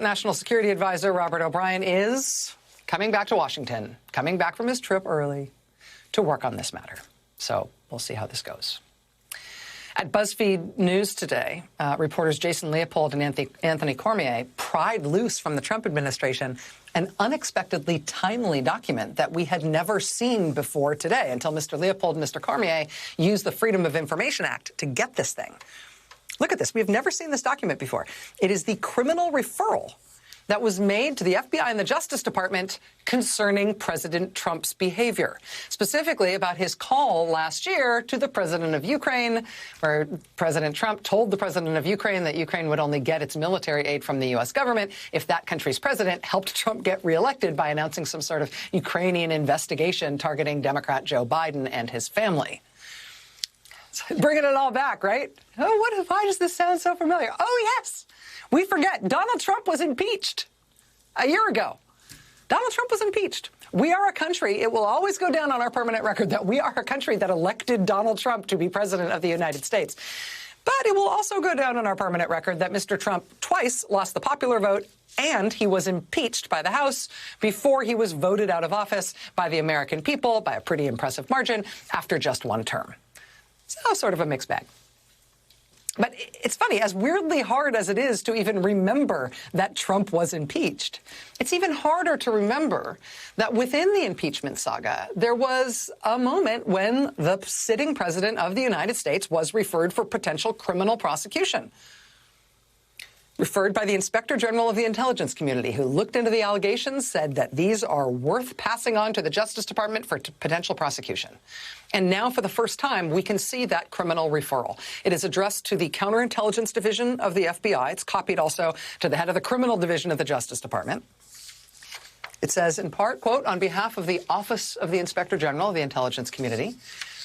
National Security Advisor Robert O'Brien is coming back to Washington, coming back from his trip early to work on this matter. So we'll see how this goes. At BuzzFeed News today, reporters Jason Leopold and Anthony Cormier pried loose from the Trump administration an unexpectedly timely document that we had never seen before today until Mr. Leopold and Mr. Cormier used the Freedom of Information Act to get this thing. Look at this. We've never seen this document before. It is the criminal referral that was made to the FBI and the Justice Department concerning President Trump's behavior, specifically about his call last year to the president of Ukraine, where President Trump told the president of Ukraine that Ukraine would only get its military aid from the U.S. government if that country's president helped Trump get reelected by announcing some sort of Ukrainian investigation targeting Democrat Joe Biden and his family. Bringing it all back, right? Oh, why does this sound so familiar? Oh, yes. We forget. Donald Trump was impeached a year ago. Donald Trump was impeached. We are a country, it will always go down on our permanent record that we are a country that elected Donald Trump to be president of the United States. But it will also go down on our permanent record that Mr. Trump twice lost the popular vote and he was impeached by the House before he was voted out of office by the American people by a pretty impressive margin after just one term. So sort of a mixed bag. But it's funny, as weirdly hard as it is to even remember that Trump was impeached, it's even harder to remember that within the impeachment saga, there was a moment when the sitting president of the United States was referred for potential criminal prosecution. Referred by the Inspector General of the intelligence community, who looked into the allegations, said that these are worth passing on to the Justice Department for potential prosecution. And now, for the first time, we can see that criminal referral. It is addressed to the Counterintelligence Division of the FBI. It's copied also to the head of the Criminal Division of the Justice Department. It says, in part, quote, on behalf of the Office of the Inspector General of the intelligence community,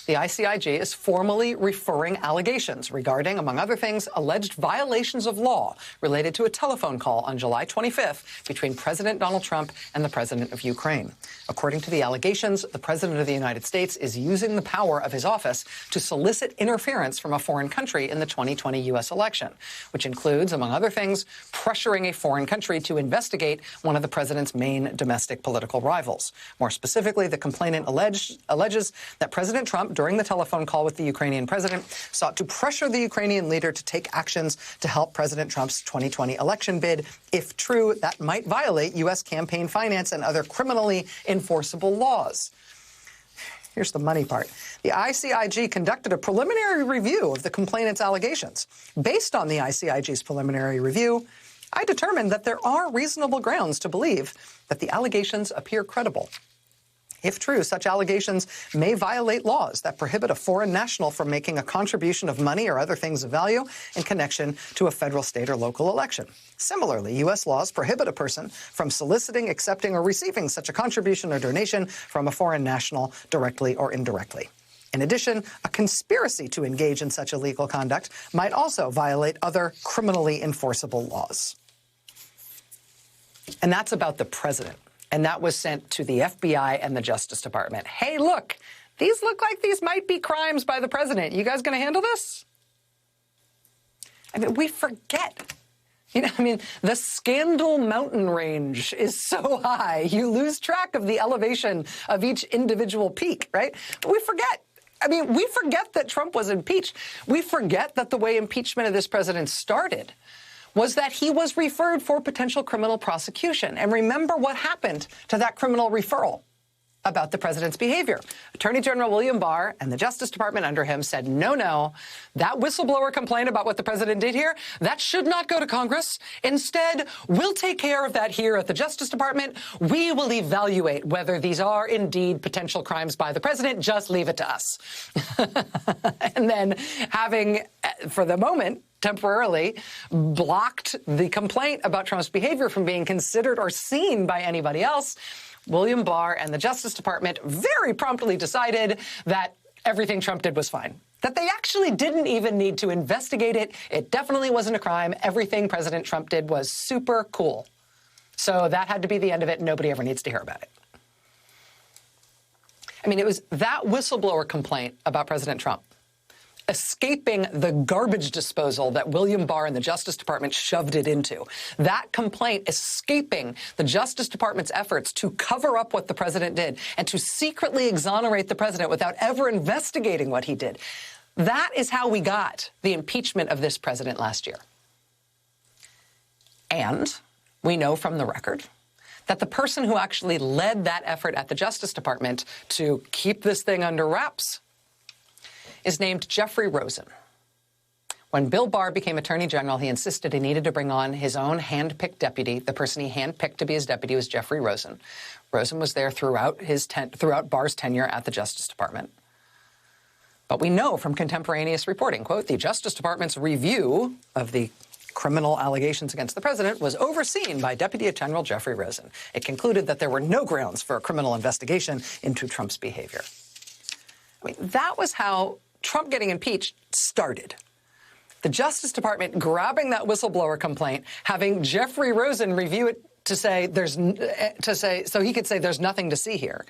the ICIG is formally referring allegations regarding, among other things, alleged violations of law related to a telephone call on July 25th between President Donald Trump and the president of Ukraine. According to the allegations, the president of the United States is using the power of his office to solicit interference from a foreign country in the 2020 U.S. election, which includes, among other things, pressuring a foreign country to investigate one of the president's main domestic political rivals. More specifically, the complainant alleges that President Trump, during the telephone call with the Ukrainian president, sought to pressure the Ukrainian leader to take actions to help President Trump's 2020 election bid. If true, that might violate U.S. campaign finance and other criminally enforceable laws. Here's the money part. The ICIG conducted a preliminary review of the complainant's allegations. Based on the ICIG's preliminary review, I determined that there are reasonable grounds to believe that the allegations appear credible. If true, such allegations may violate laws that prohibit a foreign national from making a contribution of money or other things of value in connection to a federal, state, or local election. Similarly, U.S. laws prohibit a person from soliciting, accepting, or receiving such a contribution or donation from a foreign national directly or indirectly. In addition, a conspiracy to engage in such illegal conduct might also violate other criminally enforceable laws. And that's about the president. And that was sent to the FBI and the Justice Department. Hey, look, these look like these might be crimes by the president. You guys going to handle this? I mean, we forget. The scandal mountain range is so high, you lose track of the elevation of each individual peak, right? But we forget. We forget that Trump was impeached. We forget that the way impeachment of this president started was that he was referred for potential criminal prosecution. And remember what happened to that criminal referral about the president's behavior. Attorney General William Barr and the Justice Department under him said, no, that whistleblower complaint about what the president did here, that should not go to Congress. Instead, we'll take care of that here at the Justice Department. We will evaluate whether these are indeed potential crimes by the president. Just leave it to us. And then having, for the moment, temporarily blocked the complaint about Trump's behavior from being considered or seen by anybody else, William Barr and the Justice Department very promptly decided that everything Trump did was fine, that they actually didn't even need to investigate it. It definitely wasn't a crime. Everything President Trump did was super cool. So that had to be the end of it. Nobody ever needs to hear about it. It was that whistleblower complaint about President Trump escaping the garbage disposal that William Barr and the Justice Department shoved it into. That complaint escaping the Justice Department's efforts to cover up what the president did and to secretly exonerate the president without ever investigating what he did. That is how we got the impeachment of this president last year. And we know from the record that the person who actually led that effort at the Justice Department to keep this thing under wraps is named Jeffrey Rosen. When Bill Barr became Attorney General, he insisted he needed to bring on his own hand-picked deputy. The person he hand-picked to be his deputy was Jeffrey Rosen. Rosen was there throughout Barr's tenure at the Justice Department. But we know from contemporaneous reporting, quote, the Justice Department's review of the criminal allegations against the president was overseen by Deputy General Jeffrey Rosen. It concluded that there were no grounds for a criminal investigation into Trump's behavior. I mean, that was how Trump getting impeached started. The Justice Department grabbing that whistleblower complaint, having Jeffrey Rosen review it so he could say there's nothing to see here,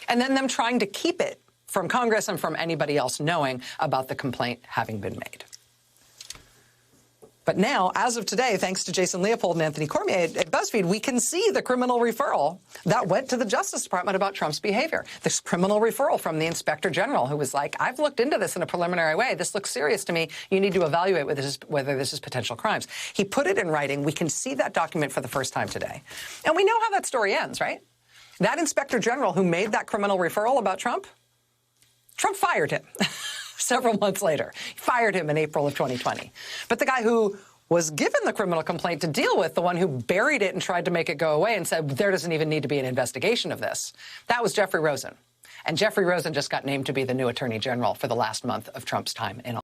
and then them trying to keep it from Congress and from anybody else knowing about the complaint having been made. But now, as of today, thanks to Jason Leopold and Anthony Cormier at BuzzFeed, we can see the criminal referral that went to the Justice Department about Trump's behavior. This criminal referral from the Inspector General, who was like, I've looked into this in a preliminary way. This looks serious to me. You need to evaluate whether this is potential crimes. He put it in writing. We can see that document for the first time today. And we know how that story ends, right? That Inspector General who made that criminal referral about Trump fired him. Several months later. He fired him in April of 2020. But the guy who was given the criminal complaint to deal with, the one who buried it and tried to make it go away and said there doesn't even need to be an investigation of this, that was Jeffrey Rosen. And Jeffrey Rosen just got named to be the new Attorney General for the last month of Trump's time in office.